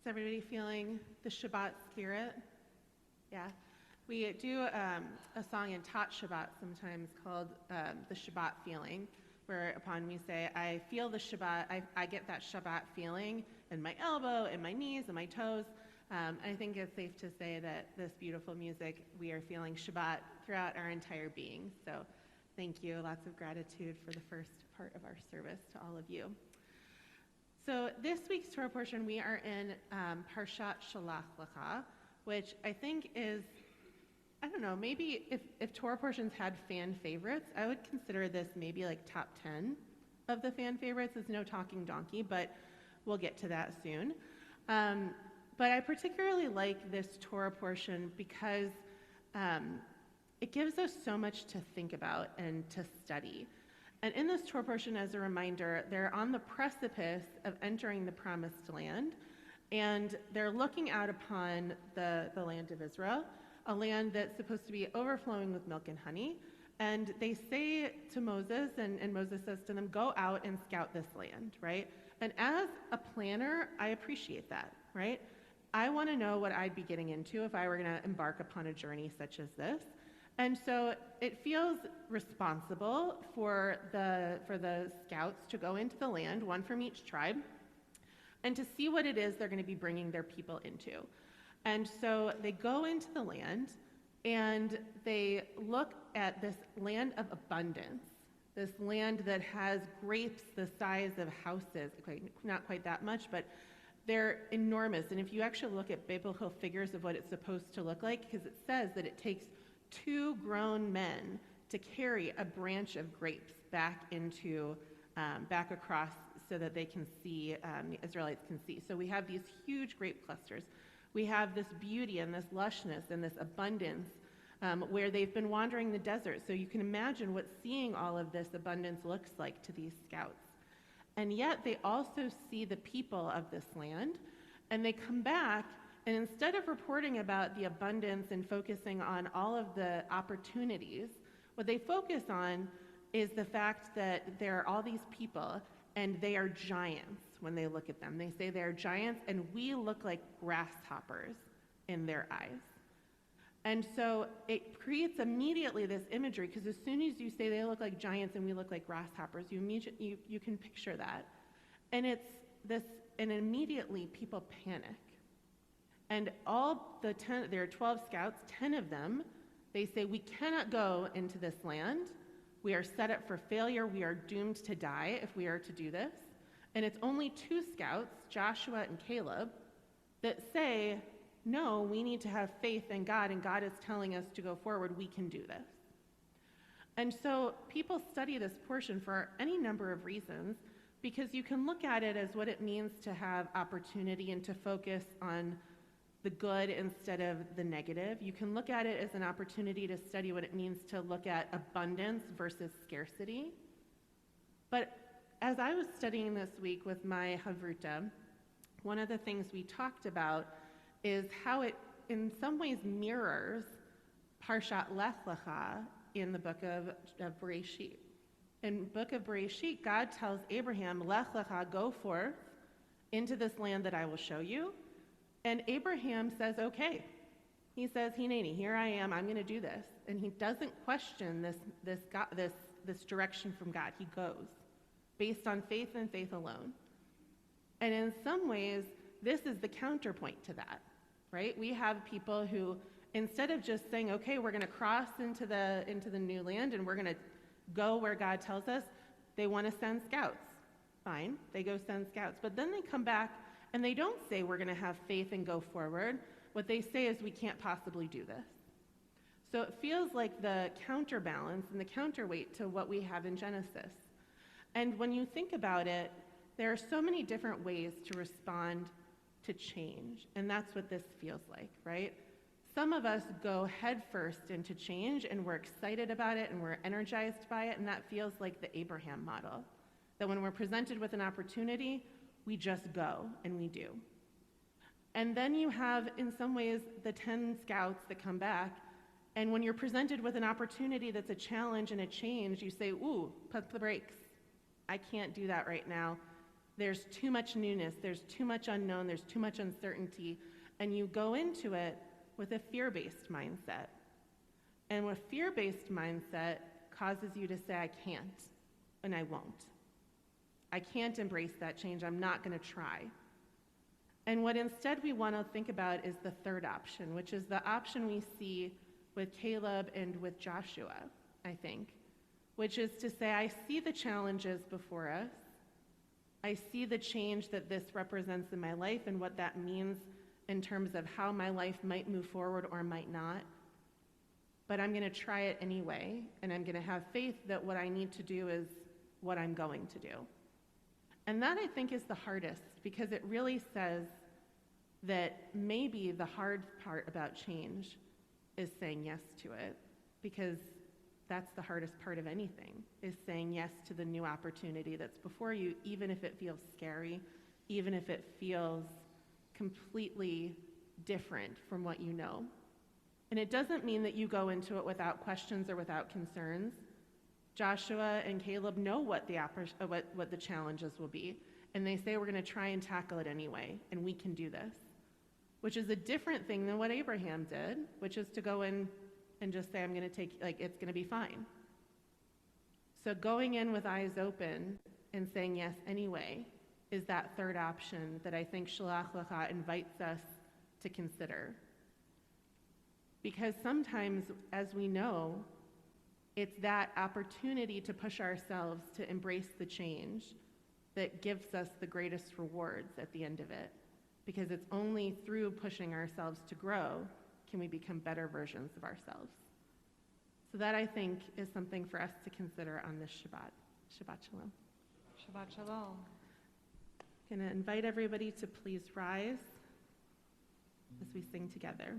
Is everybody feeling the Shabbat spirit? Yeah. We do a song in Tot Shabbat sometimes called the Shabbat feeling, where upon we say, I feel the Shabbat, I get that Shabbat feeling in my elbow, in my knees, in my toes. I think it's safe to say that this beautiful music, we are feeling Shabbat throughout our entire being. So thank you. Lots of gratitude for the first part of our service to all of you. So this week's Torah portion, we are in Parshat Shalach Lecha, which I think is, I don't know, maybe if Torah portions had fan favorites, I would consider this maybe like top 10 of the fan favorites. It's no talking donkey, but we'll get to that soon. But I particularly like this Torah portion because it gives us so much to think about and to study. And in this Torah portion, as a reminder, they're on the precipice of entering the promised land, and they're looking out upon the land of Israel, a land that's supposed to be overflowing with milk and honey. And they say to Moses, and Moses says to them, go out and scout this land, right? And as a planner, I appreciate that, right? I want to know what I'd be getting into if I were going to embark upon a journey such as this. And so it feels responsible for the scouts to go into the land, one from each tribe, and to see what it is they're going to be bringing their people into. And so they go into the land, and they look at this land of abundance, this land that has grapes the size of houses, not quite that much, but they're enormous. And if you actually look at biblical figures of what it's supposed to look like, because it says that it takes 2 grown men to carry a branch of grapes back across so that they can see, the Israelites can see. So we have these huge grape clusters. We have this beauty and this lushness and this abundance where they've been wandering the desert. So you can imagine what seeing all of this abundance looks like to these scouts. And yet they also see the people of this land, and they come back, and instead of reporting about the abundance and focusing on all of the opportunities, what they focus on is the fact that there are all these people, and they are giants when they look at them. They say they are giants, and we look like grasshoppers in their eyes. And so it creates immediately this imagery, because as soon as you say they look like giants and we look like grasshoppers, you can picture that. And and immediately people panic. And there are 12 scouts, 10 of them, they say, we cannot go into this land. We are set up for failure. We are doomed to die if we are to do this. And it's only 2 scouts, Joshua and Caleb, that say, no, we need to have faith in God, and God is telling us to go forward. We can do this. And so people study this portion for any number of reasons, because you can look at it as what it means to have opportunity and to focus on the good instead of the negative. You can look at it as an opportunity to study what it means to look at abundance versus scarcity. But as I was studying this week with my Havruta, one of the things we talked about is how it in some ways mirrors Parshat Lech Lecha in the book of Bereshit. In the book of Bereshit, God tells Abraham, Lech Lecha, go forth into this land that I will show you. And Abraham says, okay. He says, Hineni, here I am, I'm going to do this. And he doesn't question this direction from God. He goes based on faith and faith alone. And in some ways, this is the counterpoint to that, right? We have people who, instead of just saying, okay, we're going to cross into the new land and we're going to go where God tells us, they want to send scouts. Fine, they go send scouts. But then they come back and they don't say we're going to have faith and go forward. What they say is we can't possibly do this. So it feels like the counterbalance and the counterweight to what we have in Genesis. And when you think about it, there are so many different ways to respond to change. And that's what this feels like, right? Some of us go headfirst into change and we're excited about it and we're energized by it. And that feels like the Abraham model. That when we're presented with an opportunity, we just go and we do. And then you have, in some ways, the 10 scouts that come back. And when you're presented with an opportunity that's a challenge and a change, you say, ooh, put the brakes. I can't do that right now. There's too much newness, there's too much unknown, there's too much uncertainty, and you go into it with a fear-based mindset. And a fear-based mindset causes you to say, I can't, and I won't. I can't embrace that change, I'm not going to try. And what instead we want to think about is the third option, which is the option we see with Caleb and with Joshua, I think, which is to say, I see the challenges before us. I see the change that this represents in my life and what that means in terms of how my life might move forward or might not. But I'm going to try it anyway, and I'm going to have faith that what I need to do is what I'm going to do. And that, I think, is the hardest, because it really says that maybe the hard part about change is saying yes to it, because that's the hardest part of anything, is saying yes to the new opportunity that's before you, even if it feels scary, even if it feels completely different from what you know. And it doesn't mean that you go into it without questions or without concerns. Joshua and Caleb know what the challenges will be, and they say we're going to try and tackle it anyway, and we can do this, which is a different thing than what Abraham did, which is to go in and just say, I'm going to take, it's going to be fine. So going in with eyes open and saying yes anyway is that third option that I think Shalach Lecha invites us to consider. Because sometimes, as we know, it's that opportunity to push ourselves to embrace the change that gives us the greatest rewards at the end of it. Because it's only through pushing ourselves to grow can we become better versions of ourselves. So that, I think, is something for us to consider on this Shabbat. Shabbat Shalom. Shabbat Shalom. I'm going to invite everybody to please rise as we sing together.